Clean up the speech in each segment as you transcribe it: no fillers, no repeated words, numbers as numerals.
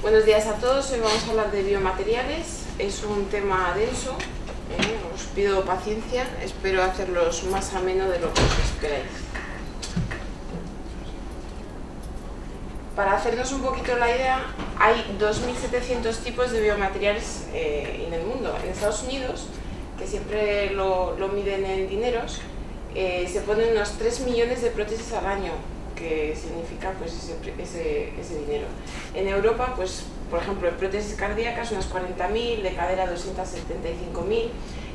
Buenos días a todos, hoy vamos a hablar de biomateriales. Es un tema denso, os pido paciencia, espero hacerlos más ameno de lo que os esperáis. Para hacernos un poquito la idea, hay 2.700 tipos de biomateriales en el mundo. En Estados Unidos, que siempre lo miden en dineros, se ponen unos 3 millones de prótesis al año, que significa pues ese dinero. En Europa, pues por ejemplo, en prótesis cardíacas unas 40.000, de cadera 275.000,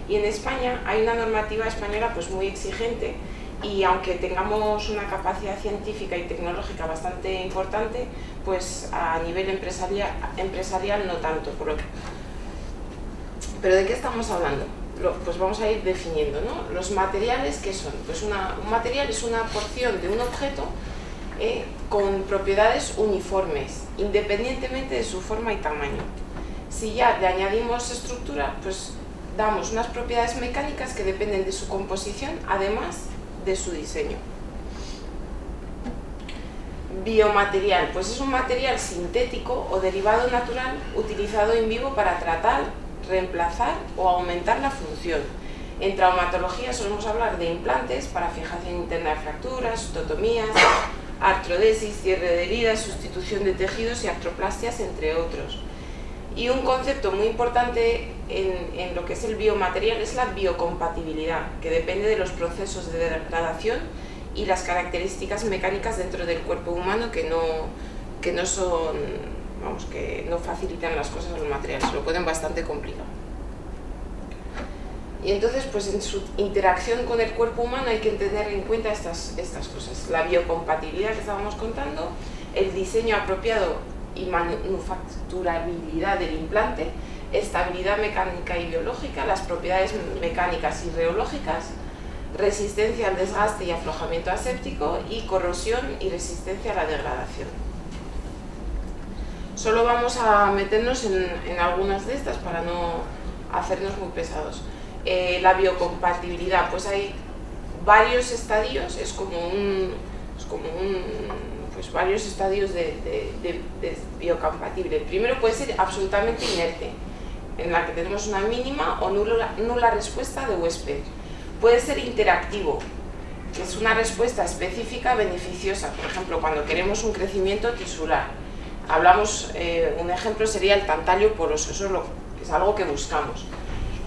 y en España hay una normativa española pues muy exigente, y aunque tengamos una capacidad científica y tecnológica bastante importante, pues a nivel empresarial no tanto. Pero ¿de qué estamos hablando? Pues vamos a ir definiendo, ¿no? Los materiales, ¿qué son? Pues un material es una porción de un objeto con propiedades uniformes, independientemente de su forma y tamaño. Si ya le añadimos estructura, pues damos unas propiedades mecánicas que dependen de su composición, además de su diseño. Biomaterial, pues es un material sintético o derivado natural utilizado in vivo para tratar, reemplazar o aumentar la función. En traumatología solemos hablar de implantes para fijación interna de fracturas, osteotomías, artrodesis, cierre de heridas, sustitución de tejidos y artroplastias, entre otros. Y un concepto muy importante en lo que es el biomaterial es la biocompatibilidad, que depende de los procesos de degradación y las características mecánicas dentro del cuerpo humano que no son, vamos, que no facilitan las cosas a los materiales, lo pueden bastante complicado. Y entonces, pues en su interacción con el cuerpo humano hay que tener en cuenta estas cosas: la biocompatibilidad que estábamos contando, el diseño apropiado y manufacturabilidad del implante, estabilidad mecánica y biológica, las propiedades mecánicas y reológicas, resistencia al desgaste y aflojamiento aséptico, y corrosión y resistencia a la degradación. Solo vamos a meternos en algunas de estas para no hacernos muy pesados. La biocompatibilidad, pues hay varios estadios, pues varios estadios de biocompatible. El primero puede ser absolutamente inerte, en la que tenemos una mínima o nula respuesta de huésped. Puede ser interactivo, que es una respuesta específica beneficiosa, por ejemplo, cuando queremos un crecimiento tisular. Un ejemplo sería el tantalio poroso, eso es algo que buscamos.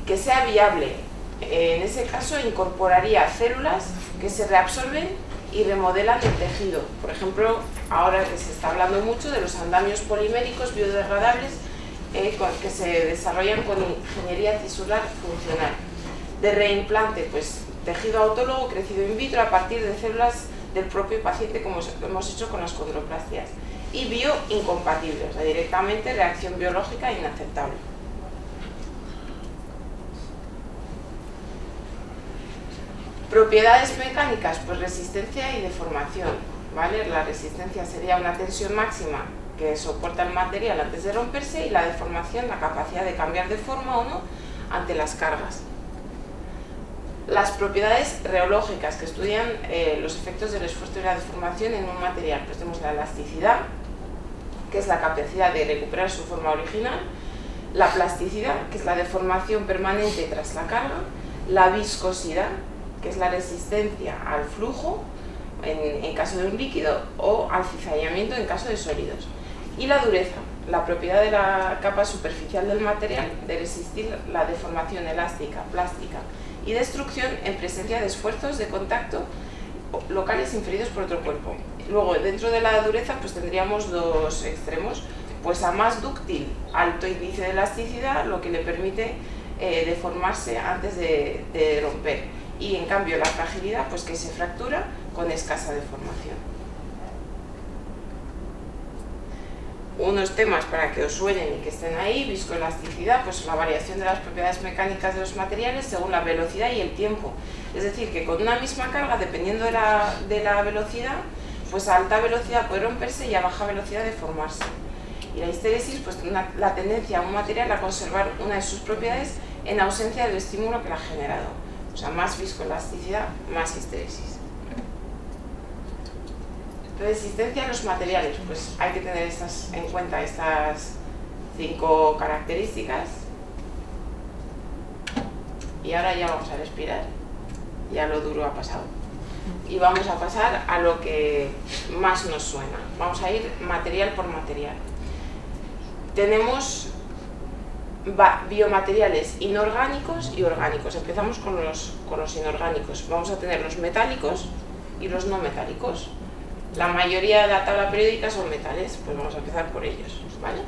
Que sea viable, en ese caso incorporaría células que se reabsorben y remodelan el tejido. Por ejemplo, ahora que se está hablando mucho de los andamios poliméricos biodegradables que se desarrollan con ingeniería tisular funcional. De reimplante, pues tejido autólogo crecido in vitro a partir de células del propio paciente, como lo hemos hecho con las condroplastias. Y bioincompatible, o sea, directamente reacción biológica inaceptable. Propiedades mecánicas, pues resistencia y deformación, ¿vale? La resistencia sería una tensión máxima que soporta el material antes de romperse, y la deformación, la capacidad de cambiar de forma o no ante las cargas. Las propiedades reológicas, que estudian los efectos del esfuerzo y la deformación en un material, pues tenemos la elasticidad, que es la capacidad de recuperar su forma original; la plasticidad, que es la deformación permanente tras la carga; la viscosidad, que es la resistencia al flujo en caso de un líquido, o al cizallamiento en caso de sólidos; y la dureza, la propiedad de la capa superficial del material de resistir la deformación elástica, plástica y destrucción en presencia de esfuerzos de contacto locales inferidos por otro cuerpo. Luego, dentro de la dureza, pues tendríamos dos extremos: pues a más dúctil, alto índice de elasticidad, lo que le permite deformarse antes de romper; y en cambio la fragilidad, pues que se fractura con escasa deformación. Unos temas para que os suenen y que estén ahí: viscoelasticidad, pues la variación de las propiedades mecánicas de los materiales según la velocidad y el tiempo. Es decir, que con una misma carga, dependiendo de la velocidad, pues a alta velocidad puede romperse y a baja velocidad deformarse. Y la histéresis, pues la tendencia a un material a conservar una de sus propiedades en ausencia del estímulo que la ha generado. O sea, más viscoelasticidad, más histéresis. Resistencia a los materiales, pues hay que tener en cuenta estas 5 características. Y ahora ya vamos a respirar, ya lo duro ha pasado. Y vamos a pasar a lo que más nos suena. Vamos a ir material por material. Tenemos biomateriales inorgánicos y orgánicos. Empezamos con los inorgánicos. Vamos a tener los metálicos y los no metálicos. La mayoría de la tabla periódica son metales, pues vamos a empezar por ellos, ¿vale?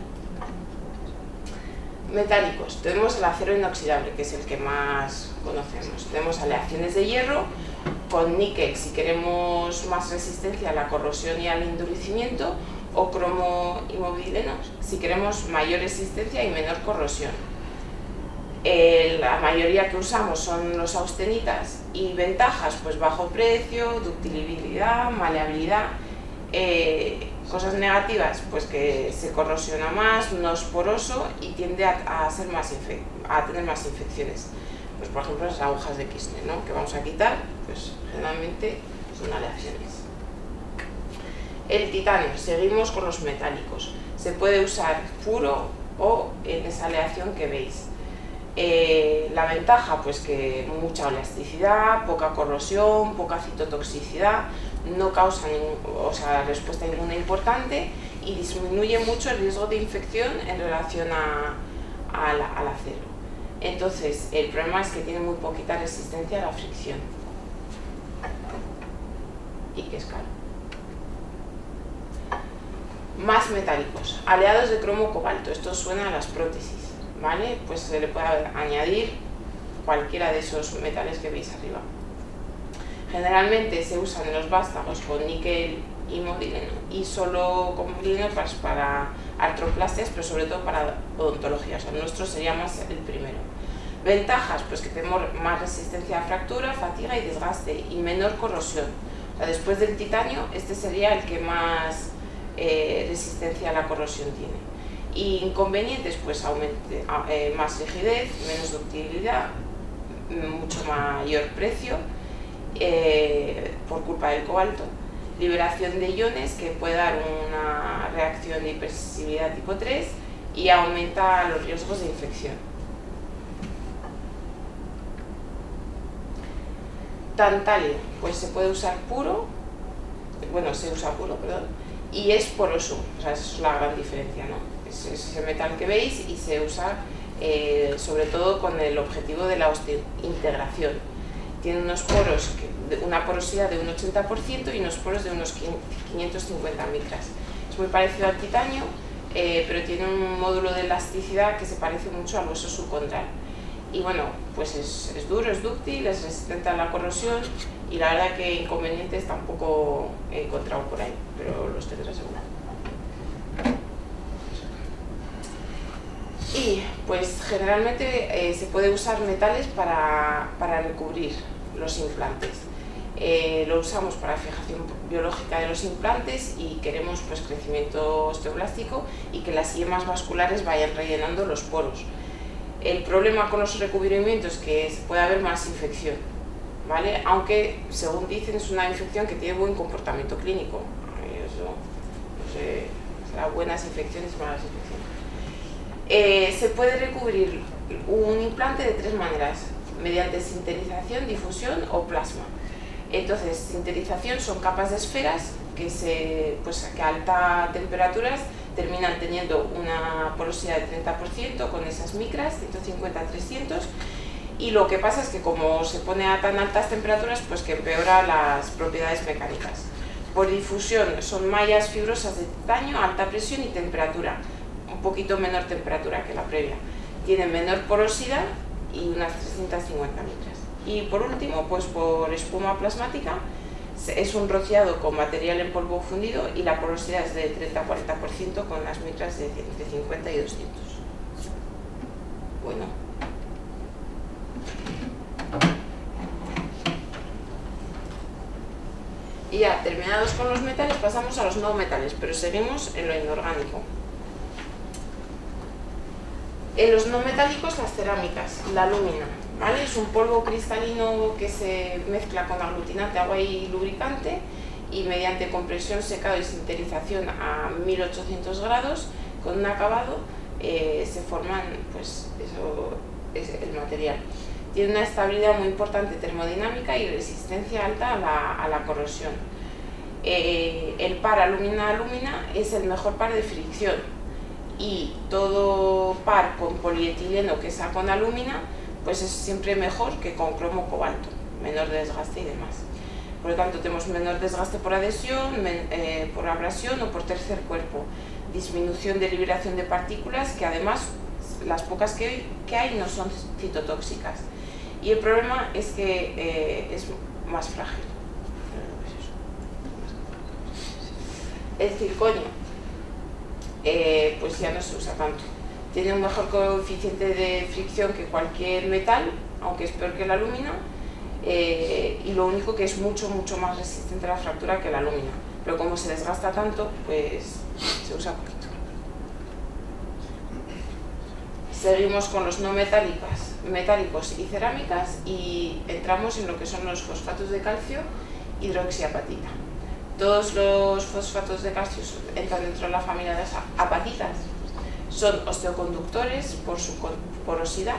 Metálicos. Tenemos el acero inoxidable, que es el que más conocemos. Tenemos aleaciones de hierro con níquel, si queremos más resistencia a la corrosión y al endurecimiento, o cromo y mobileno, si queremos mayor resistencia y menor corrosión. La mayoría que usamos son los austenitas, y ventajas, pues bajo precio, ductilidad, maleabilidad. Cosas negativas, pues que se corrosiona más, no es poroso y tiende a tener más infecciones. Pues por ejemplo las agujas de Kirchner, ¿no?, que vamos a quitar, pues generalmente son aleaciones. El titanio, seguimos con los metálicos. Se puede usar puro o en esa aleación que veis. La ventaja, pues que mucha elasticidad, poca corrosión, poca citotoxicidad, no causa respuesta inmune importante y disminuye mucho el riesgo de infección en relación al acero. Entonces, el problema es que tiene muy poquita resistencia a la fricción y que es caro. Más metálicos, aleados de cromo-cobalto. Esto suena a las prótesis, ¿vale? Pues se le puede añadir cualquiera de esos metales que veis arriba. Generalmente se usan en los vástagos con níquel y molibdeno, y solo con molibdeno para artroplastias, pero sobre todo para odontología. O sea, el nuestro sería más el primero. Ventajas, pues que tenemos más resistencia a fractura, fatiga y desgaste, y menor corrosión. O sea, después del titanio, este sería el que más resistencia a la corrosión tiene. Y inconvenientes, pues más rigidez, menos ductilidad, mucho mayor precio por culpa del cobalto, liberación de iones que puede dar una reacción de hipersensibilidad tipo 3 y aumenta los riesgos de infección. Tantalio, pues se puede usar puro, se usa puro, perdón, y es poroso, o sea, esa es la gran diferencia, ¿no? Es ese metal que veis y se usa sobre todo con el objetivo de la osteointegración. Tiene unos poros, una porosidad de un 80% y unos poros de unos 550 micras. Es muy parecido al titanio, pero tiene un módulo de elasticidad que se parece mucho al hueso subcondral. Y bueno, pues es duro, es dúctil, es resistente a la corrosión, y la verdad que inconvenientes tampoco he encontrado por ahí, pero los tendré seguro. Y pues generalmente se puede usar metales para recubrir los implantes. Lo usamos para fijación biológica de los implantes y queremos pues crecimiento osteoblástico y que las yemas vasculares vayan rellenando los poros. El problema con los recubrimientos es que puede haber más infección, ¿vale? Aunque, según dicen, es una infección que tiene buen comportamiento clínico. Eso, no sé, será buenas infecciones, malas infecciones. Se puede recubrir un implante de 3 maneras, mediante sinterización, difusión o plasma. Entonces, sinterización son capas de esferas que a altas temperaturas terminan teniendo una porosidad de 30% con esas micras, 150-300, y lo que pasa es que como se pone a tan altas temperaturas, pues que empeora las propiedades mecánicas. Por difusión son mallas fibrosas de titanio a alta presión y temperatura, un poquito menor temperatura que la previa. Tienen menor porosidad y unas 350 micras. Y por último, pues por espuma plasmática, es un rociado con material en polvo fundido y la porosidad es de 30-40% con las micras de entre 50 y 200. Bueno. Y ya, terminados con los metales, pasamos a los no metales, pero seguimos en lo inorgánico. En los no metálicos, las cerámicas, la alúmina, ¿vale? Es un polvo cristalino que se mezcla con aglutinante, agua y lubricante y mediante compresión, secado y sinterización a 1800 grados con un acabado se forman, pues eso es el material. Tiene una estabilidad muy importante termodinámica y resistencia alta a la corrosión. El par alúmina-alúmina es el mejor par de fricción, y todo par con polietileno que sea con alúmina pues es siempre mejor que con cromo-cobalto, menor desgaste y demás. Por lo tanto, tenemos menor desgaste por adhesión, por abrasión o por tercer cuerpo, disminución de liberación de partículas, que además las pocas que hay no son citotóxicas. Y el problema es que es más frágil. El circonio pues ya no se usa tanto. Tiene un mejor coeficiente de fricción que cualquier metal, aunque es peor que el alumina, y lo único que es mucho más resistente a la fractura que el alumina. Pero como se desgasta tanto, pues se usa poquito. Seguimos con los no metálicos y cerámicas, y entramos en lo que son los fosfatos de calcio, hidroxiapatita. Todos los fosfatos de calcio entran dentro de la familia de las apatitas. Son osteoconductores por su porosidad.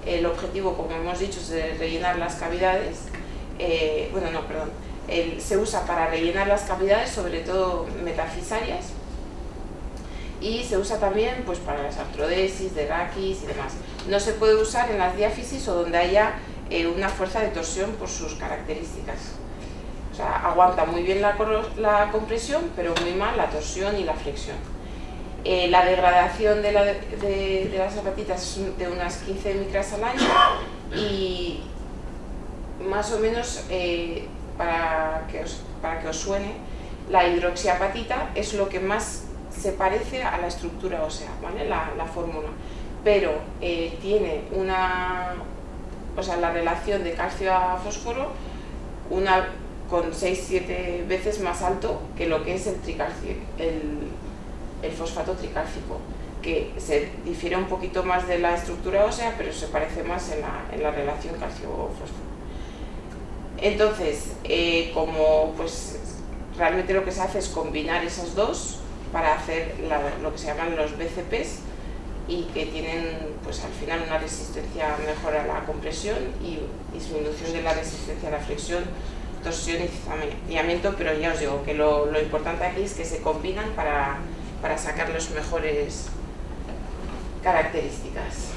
El objetivo, como hemos dicho, es de rellenar las cavidades. Se usa para rellenar las cavidades, sobre todo metafisarias, y se usa también pues, para las artrodesis, de raquis y demás. No se puede usar en las diáfisis o donde haya una fuerza de torsión por sus características. O sea, aguanta muy bien la compresión, pero muy mal la torsión y la flexión. La degradación de las apatitas es de unas 15 micras al año, y más o menos, para que os suene, la hidroxiapatita es lo que más se parece a la estructura ósea, ¿vale? La fórmula, pero tiene la relación de calcio a fósforo con 6-7 veces más alto que lo que es el fosfato tricálcico, que se difiere un poquito más de la estructura ósea, pero se parece más en la relación calcio-fósforo. Entonces, como pues realmente lo que se hace es combinar esas dos para hacer lo que se llaman los BCPs, y que tienen pues al final una resistencia mejor a la compresión y disminución de la resistencia a la flexión, torsión y cizamiento, pero ya os digo que lo importante aquí es que se combinan para sacar las mejores características.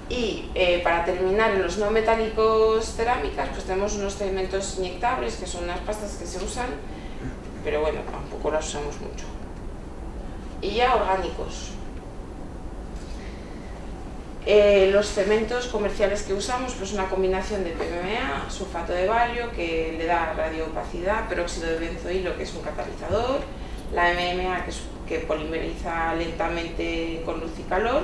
Y para terminar, en los no metálicos cerámicas, pues tenemos unos cementos inyectables, que son unas pastas que se usan, pero bueno, tampoco las usamos mucho. Y ya orgánicos. Los cementos comerciales que usamos, pues una combinación de PMMA, sulfato de bario, que le da radioopacidad, peróxido de benzoilo, que es un catalizador, la MMA, que polimeriza lentamente con luz y calor,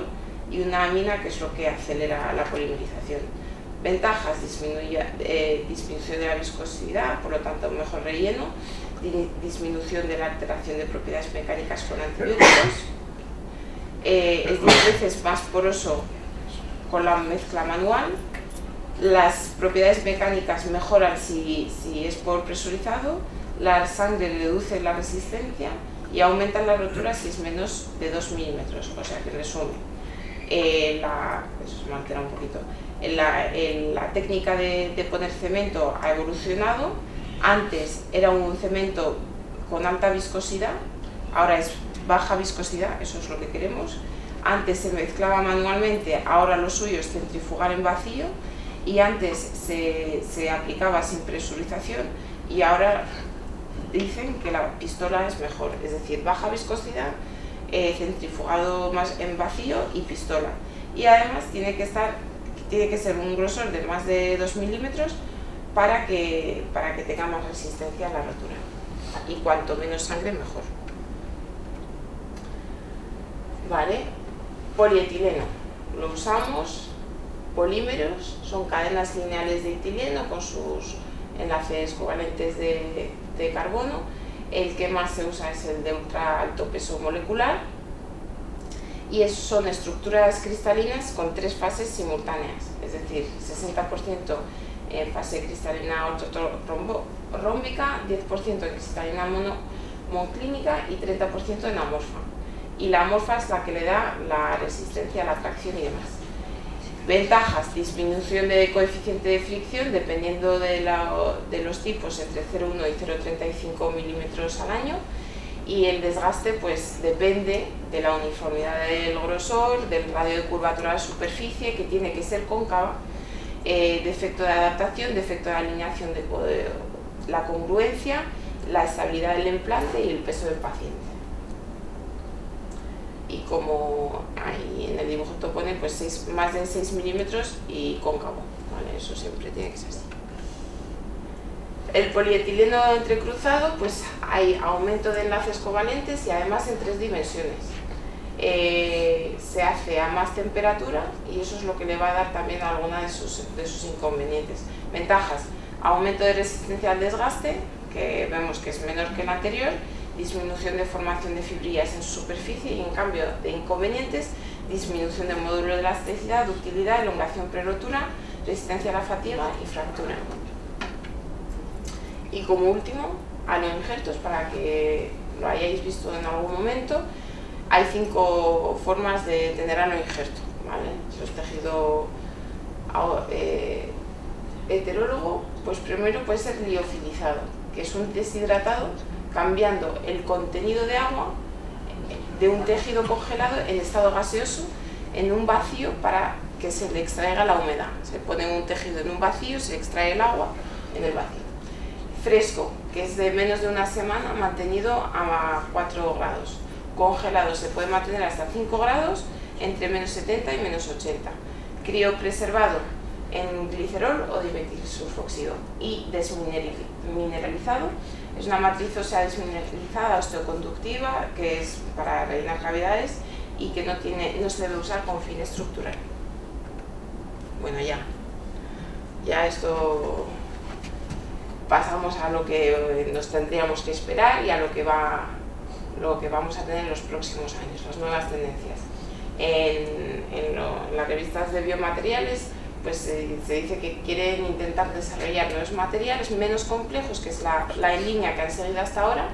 y una amina, que es lo que acelera la polimerización. Ventajas: disminución de la viscosidad, por lo tanto mejor relleno, disminución de la alteración de propiedades mecánicas con antibióticos, es 10 veces más poroso con la mezcla manual, las propiedades mecánicas mejoran si es por presurizado, la sangre reduce la resistencia y aumenta la rotura si es menos de 2 milímetros. O sea que, en resumen, eso se me altera un poquito. La técnica de poner cemento ha evolucionado. Antes era un cemento con alta viscosidad, ahora es baja viscosidad, eso es lo que queremos. Antes se mezclaba manualmente, ahora lo suyo es centrifugar en vacío, y antes se aplicaba sin presurización, y ahora dicen que la pistola es mejor, es decir, baja viscosidad, centrifugado más en vacío y pistola. Y además tiene que ser un grosor de más de 2 milímetros para que tenga más resistencia a la rotura, y cuanto menos sangre mejor. Vale, polietileno, lo usamos. Polímeros son cadenas lineales de etileno con sus enlaces covalentes de carbono. El que más se usa es el de ultra alto peso molecular, y son estructuras cristalinas con 3 fases simultáneas, es decir, 60% en fase cristalina ortorómbica, 10% en cristalina monoclínica y 30% en amorfa. Y la amorfa es la que le da la resistencia a la tracción y demás. Ventajas: disminución de coeficiente de fricción dependiendo de los tipos entre 0,1 y 0,35 milímetros al año, y el desgaste pues depende de la uniformidad del grosor, del radio de curvatura de la superficie, que tiene que ser cóncava, defecto de adaptación, defecto de alineación, de la congruencia, la estabilidad del implante y el peso del paciente. Y como ahí en el dibujo te pone, pues más de 6 milímetros y cóncavo, ¿vale? Eso siempre tiene que ser así. El polietileno entrecruzado, pues hay aumento de enlaces covalentes y además en 3 dimensiones. Se hace a más temperatura y eso es lo que le va a dar también alguna de sus inconvenientes. Ventajas: aumento de resistencia al desgaste, que vemos que es menor que el anterior, disminución de formación de fibrillas en su superficie, y en cambio de inconvenientes: disminución del módulo de elasticidad, ductilidad, elongación prerotura, resistencia a la fatiga y fractura. Y como último, aloinjertos, para que lo hayáis visto en algún momento. Hay 5 formas de tener aloinjerto, ¿vale? Si es tejido heterólogo, pues primero puede ser liofilizado, que es un deshidratado cambiando el contenido de agua de un tejido congelado en estado gaseoso en un vacío para que se le extraiga la humedad. Se pone un tejido en un vacío, se extrae el agua en el vacío. Fresco, que es de menos de una semana, mantenido a 4 grados. Congelado se puede mantener hasta 5 grados, entre menos 70 y menos 80. Criopreservado en glicerol o dimetilsulfóxido. Y desmineralizado, es una matriz ósea desmineralizada osteoconductiva, que es para rellenar cavidades y que no se debe usar con fin estructural. Bueno, ya esto pasamos a lo que nos tendríamos que esperar y a lo que vamos a tener en los próximos años, las nuevas tendencias. En las revistas de biomateriales pues se dice que quieren intentar desarrollar nuevos materiales menos complejos, que es la línea que han seguido hasta ahora,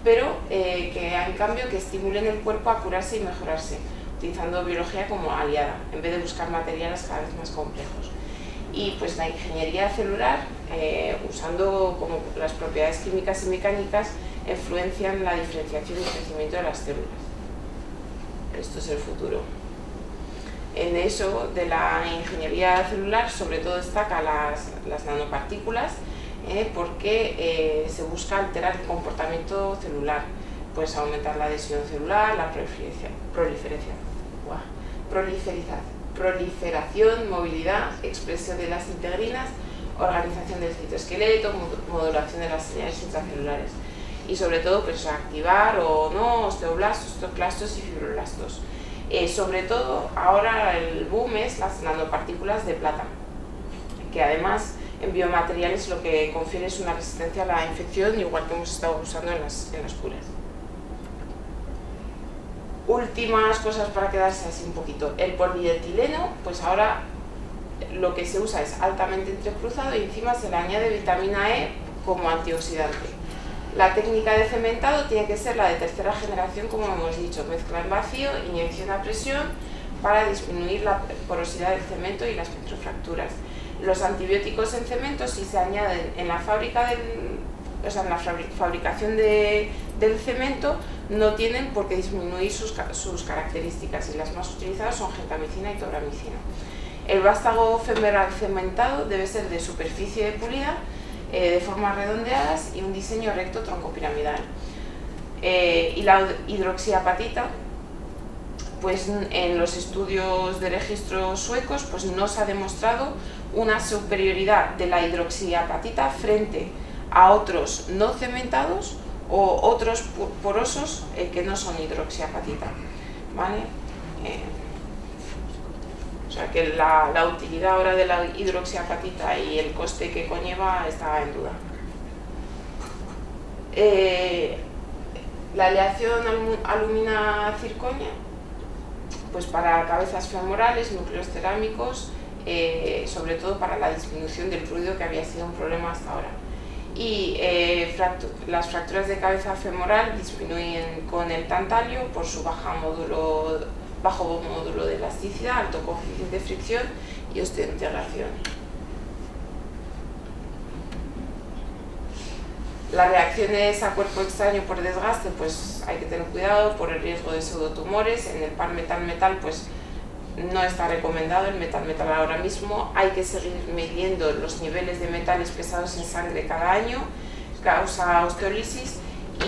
pero que en cambio que estimulen el cuerpo a curarse y mejorarse, utilizando biología como aliada, en vez de buscar materiales cada vez más complejos. Y pues la ingeniería celular, usando como las propiedades químicas y mecánicas, influencian la diferenciación y crecimiento de las células. Esto es el futuro. En eso de la ingeniería celular sobre todo destaca las nanopartículas, porque se busca alterar el comportamiento celular, pues aumentar la adhesión celular, la proliferación, movilidad, expresión de las integrinas, organización del citoesqueleto, modulación de las señales intracelulares y sobre todo pues activar o no osteoblastos, osteoclastos y fibroblastos. Sobre todo ahora el boom es las nanopartículas de plata, que además en biomateriales lo que confiere es una resistencia a la infección, igual que hemos estado usando en las curas. Últimas cosas para quedarse así un poquito. El polietileno, pues ahora lo que se usa es altamente entrecruzado y encima se le añade vitamina E como antioxidante. La técnica de cementado tiene que ser la de tercera generación, como hemos dicho, mezcla en vacío, inyección a presión para disminuir la porosidad del cemento y las microfracturas. Los antibióticos en cemento, si se añaden en la fabricación del cemento, no tienen por qué disminuir sus características, y las más utilizadas son gentamicina y tobramicina. El vástago femoral cementado debe ser de superficie pulida, de formas redondeadas y un diseño recto troncopiramidal. Y la hidroxiapatita, pues en los estudios de registro suecos pues no se ha demostrado una superioridad de la hidroxiapatita frente a otros no cementados o otros porosos que no son hidroxiapatita, ¿vale? O sea que la utilidad ahora de la hidroxiapatita y el coste que conlleva está en duda. La aleación alumina-circonia, pues para cabezas femorales, núcleos cerámicos sobre todo para la disminución del ruido, que había sido un problema hasta ahora. Y las fracturas de cabeza femoral disminuyen con el tantalio por su bajo módulo de elasticidad, alto coeficiente de fricción y osteointegración. Las reacciones a cuerpo extraño por desgaste, pues hay que tener cuidado por el riesgo de pseudotumores. En el par metal-metal pues no está recomendado el metal-metal ahora mismo. Hay que seguir midiendo los niveles de metales pesados en sangre cada año, causa osteólisis,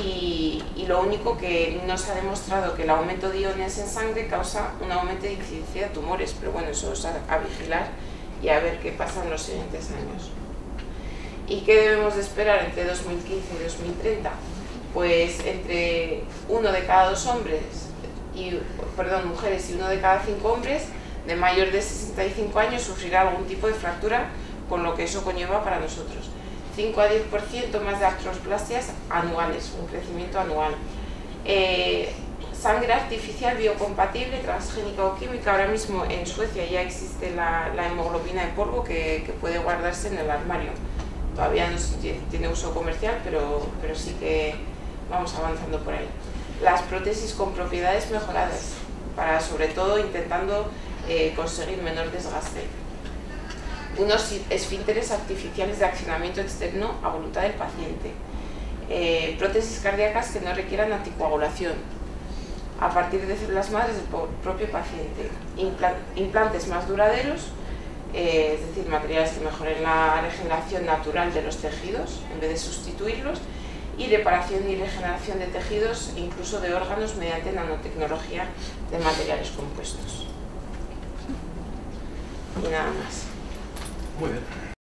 y lo único que no se ha demostrado que el aumento de iones en sangre causa un aumento de incidencia de tumores, pero bueno, eso es a vigilar y a ver qué pasa en los siguientes años. ¿Y qué debemos de esperar entre 2015 y 2030? Pues entre 1 de cada 2 mujeres y 1 de cada 5 hombres de mayor de 65 años sufrirá algún tipo de fractura, con lo que eso conlleva para nosotros. 5 a 10% más de artroplasias anuales, un crecimiento anual. Sangre artificial biocompatible, transgénica o química. Ahora mismo en Suecia ya existe la hemoglobina de polvo que puede guardarse en el armario. Todavía no tiene uso comercial, pero sí que vamos avanzando por ahí. Las prótesis con propiedades mejoradas, para sobre todo intentando conseguir menor desgaste. Unos esfínteres artificiales de accionamiento externo a voluntad del paciente. Prótesis cardíacas que no requieran anticoagulación a partir de células madres del propio paciente. Implantes más duraderos, es decir, materiales que mejoren la regeneración natural de los tejidos en vez de sustituirlos, y reparación y regeneración de tejidos, incluso de órganos, mediante nanotecnología de materiales compuestos. Y nada más. Muy bien.